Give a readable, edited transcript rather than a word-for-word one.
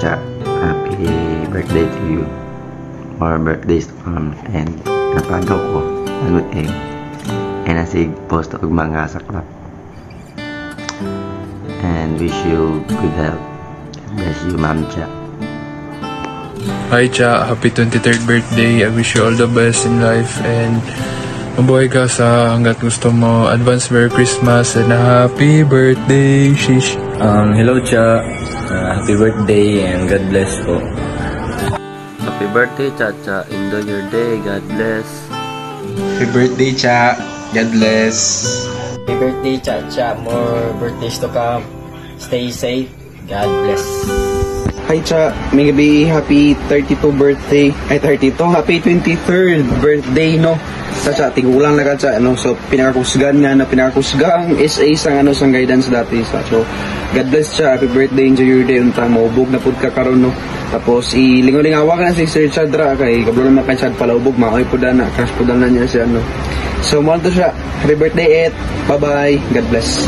Cha, happy birthday to you. More birthdays to come. And napagaw ko, anot and nasig post og mga saklap. And wish you good health. Bless you, Ma'am Cha. Hi Cha, happy 23rd birthday. I wish you all the best in life and mabuhay ka sa hanggat gusto mo. Advance Merry Christmas and a happy birthday, shish. Hello Cha, happy birthday and God bless po. Happy birthday Cha. Enjoy your day. God bless. Happy birthday Cha. God bless. Happy birthday Cha. More birthdays to come. Stay safe. God bless. Hi Cha, may gabi, happy 32 birthday. Ay 32, happy 23rd birthday no. Cha, tigulang na ka Cha, ano, so pinakakusgan nga na pinakakusgang SA sang ano sang guidance dati sa. So God bless Cha, happy birthday, enjoy your day unta maubog na pud ka karon no. Tapos ilingon-lingawa ka na si Sir Chadra kay kablo naman kay Chad palaubog maoy pud na crash pud na niya siya no. So mo to siya, happy birthday et. Bye bye. God bless.